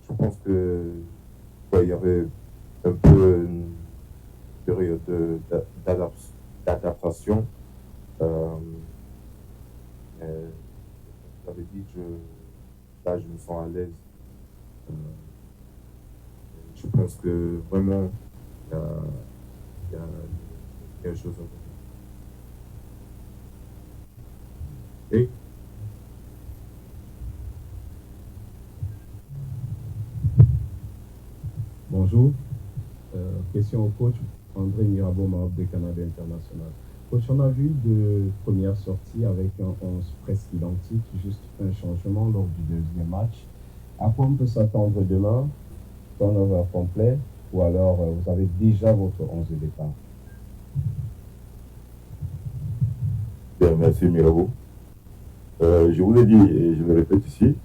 je pense que il y avait un peu une période d'adaptation. J'avais dit que là, je me sens à l'aise. Je pense que vraiment, il y a quelque chose à faire. Et bonjour. Question au coach André Mirabeau, Maroc de Canada International. Coach, on a vu de premières sorties avec un 11 presque identique, juste un changement lors du deuxième match. À quoi on peut s'attendre demain? Turnover complet ou alors vous avez déjà votre 11 de départ? Bien, merci Mirabeau. Je vous l'ai dit et je le répète ici,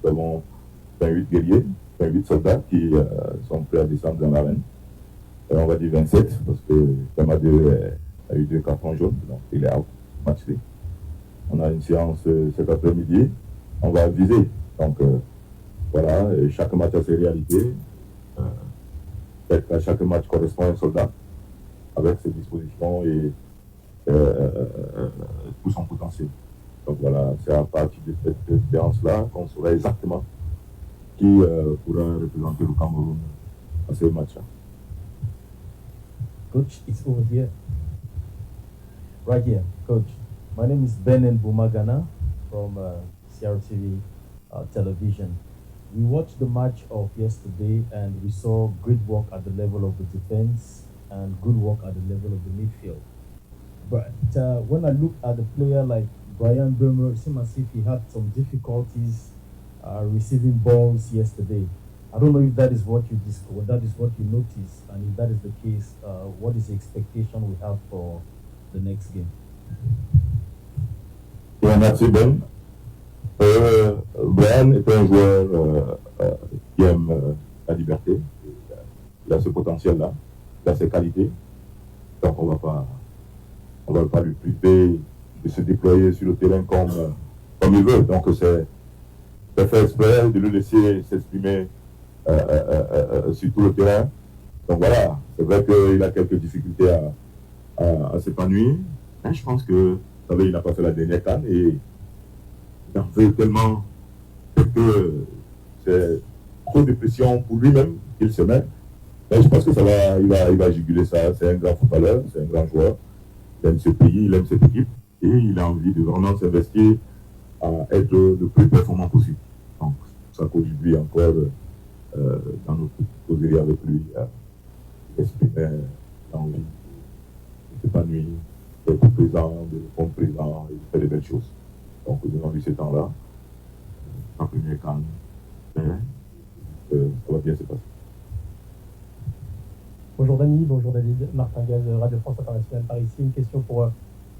nous avons 28 guerriers, 28 soldats qui sont prêts à descendre dans l'arène. On va dire 27 parce que Kamadé a eu 2 cartons jaunes, donc il est out, match day. On a une séance cet après-midi, on va viser. Donc voilà, et chaque match a ses réalités. Peut-être qu'à chaque match correspond à un soldat avec ses dispositions et tout son potentiel. Donc voilà, c'est à partir de cette séance-là qu'on saura exactement qui pourra représenter le Cameroun à ce match-là. Coach, it's over here. Right here, Coach. My name is Benin Bumagana from CRTV television. We watched the match of yesterday and we saw great work at the level of the defense and good work at the level of the midfield. But when I look at the player like Brian Burmer, it seemed as if he had some difficulties receiving balls yesterday. I don't know if that is what you discovered, that is what you noticed, and if that is the case, what is the expectation we have for the next game? Bien, merci Ben. Brian est un joueur qui aime la liberté. Il a ce potentiel-là, il a ses qualités. Donc on va pas lui priver de se déployer sur le terrain comme il veut. Donc c'est fait exprès de le laisser s'exprimer sur tout le terrain. Donc voilà, c'est vrai qu'il a quelques difficultés à s'épanouir. Mais je pense que, vous savez, il n'a pas fait la dernière CAN et il en fait tellement que c'est trop de pression pour lui-même qu'il se met. Mais je pense que il va juguler ça. C'est un grand footballeur, c'est un grand joueur. Il aime ce pays, il aime cette équipe et il a envie de vraiment s'investir à être le plus performant possible. Donc ça contribue encore dans notre causerie avec lui à exprimer l'envie de s'épanouir, d'être présent, de répondre présent et de faire de belles choses. Donc donnons lui ce temps-là, la première CAN, ça va bien se passer. Bonjour Dani, bonjour David, Martin Gaz, Radio France Internationale par ici. Une question pour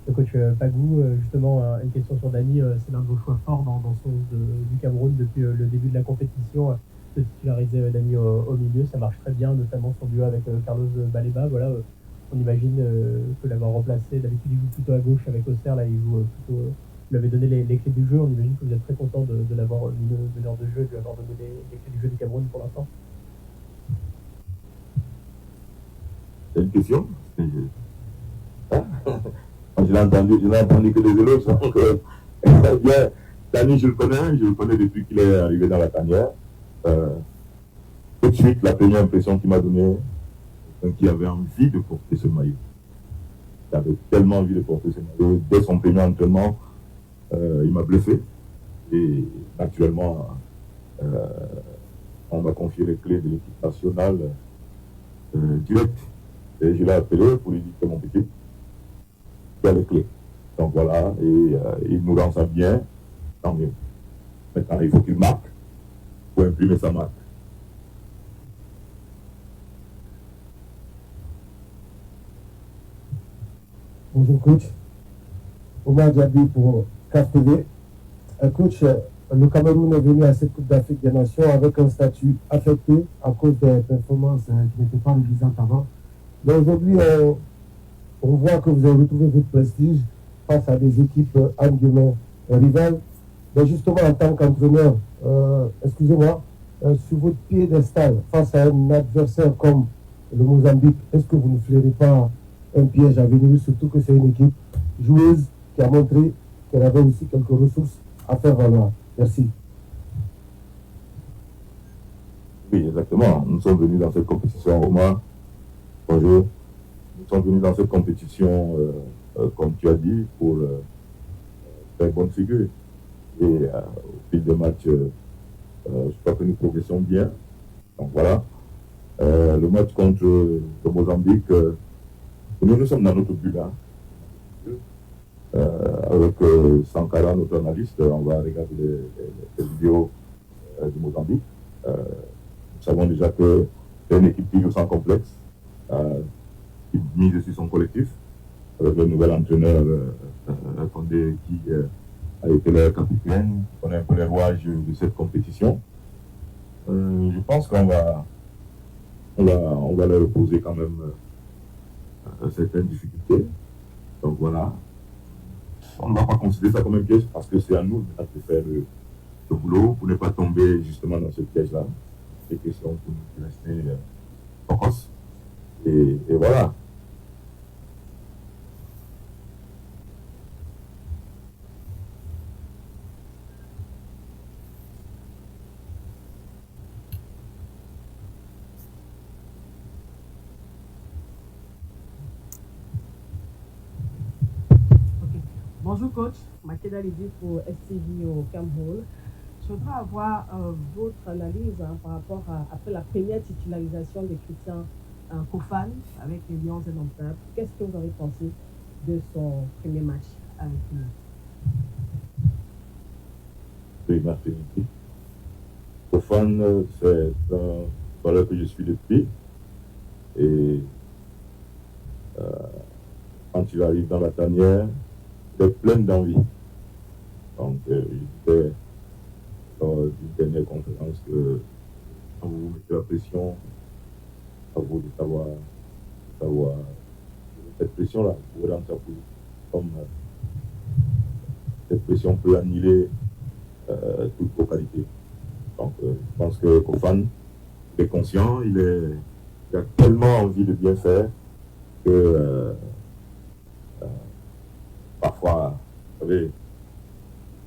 le coach Pagou, justement une question sur Dani, c'est l'un de vos choix forts dans son du Cameroun depuis le début de la compétition, de titulariser Dani au milieu, ça marche très bien, notamment son duo avec Carlos Baleba. Voilà, on imagine que l'avoir remplacé, d'habitude il joue plutôt à gauche avec Auxerre, là il joue plutôt, vous lui avez donné les clés du jeu, on imagine que vous êtes très content de l'avoir mis meneur de jeu, de lui avoir donné les clés du jeu du Cameroun pour l'instant. C'est une question. Je l'ai entendu que des éloges. Donc, bien, Dani, je le connais depuis qu'il est arrivé dans la tanière. Tout de suite, la première impression qu'il m'a donnée, c'est qu'il avait envie de porter ce maillot. Il avait tellement envie de porter ce maillot. Dès son premier entraînement, il m'a bluffé. Et actuellement, on m'a confié les clés de l'équipe nationale direct. Et je l'ai appelé pour lui dire que mon petit, il a les clés. Donc voilà, et il nous rend ça bien, tant mieux. Maintenant, il faut qu'il marque pour imprimer sa marque. Bonjour coach, Omar Diaby pour CAF TV. Coach, le Cameroun est venu à cette Coupe d'Afrique des Nations avec un statut affecté à cause des performances qui n'étaient pas réalisantes avant. Mais aujourd'hui, on voit que vous avez retrouvé votre prestige face à des équipes rivales. Mais justement, en tant qu'entraîneur, excusez-moi, sur votre piédestal face à un adversaire comme le Mozambique, est-ce que vous ne flairez pas un piège à venir, surtout que c'est une équipe joueuse qui a montré qu'elle avait aussi quelques ressources à faire valoir? Merci. Oui, exactement. Nous sommes venus dans cette compétition, Romain. Bonjour. Nous sommes venus dans cette compétition, comme tu as dit, pour faire bonne figure. Et au fil des matchs, je crois que nous progressons bien. Donc voilà. Le match contre le Mozambique, nous sommes dans notre bulle. Hein. Avec Sankara, notre analyste, on va regarder les vidéos du Mozambique. Nous savons déjà que c'est une équipe qui joue sans complexe, qui mise sur son collectif, avec le nouvel entraîneur Condé qui a été leur capitaine, qui connaît un peu les rouages de cette compétition. Je pense qu'on va leur poser quand même certaines difficultés. Donc voilà. On ne va pas considérer ça comme un piège parce que c'est à nous de faire le boulot pour ne pas tomber justement dans ce piège-là. C'est question pour nous de rester focus. Et voilà. Bonjour coach, Makeda Lidi pour STV au Cameroun. Je voudrais avoir votre analyse par rapport après la première titularisation de Christian Kofan avec les Lions indomptables. Qu'est-ce que vous avez pensé de son premier match avec nous? Oui, merci. Kofan, c'est un joueur que je suis depuis. Et quand il arrive dans la tanière, il est plein d'envie. Donc, il disait lors d'une dernière conférence que quand vous mettez la pression, à vous de savoir cette pression-là, vous pouvez rentrer comme cette pression peut annihiler toutes vos qualités. Donc, je pense que Kofan est conscient, il a tellement envie de bien faire que parfois, vous savez,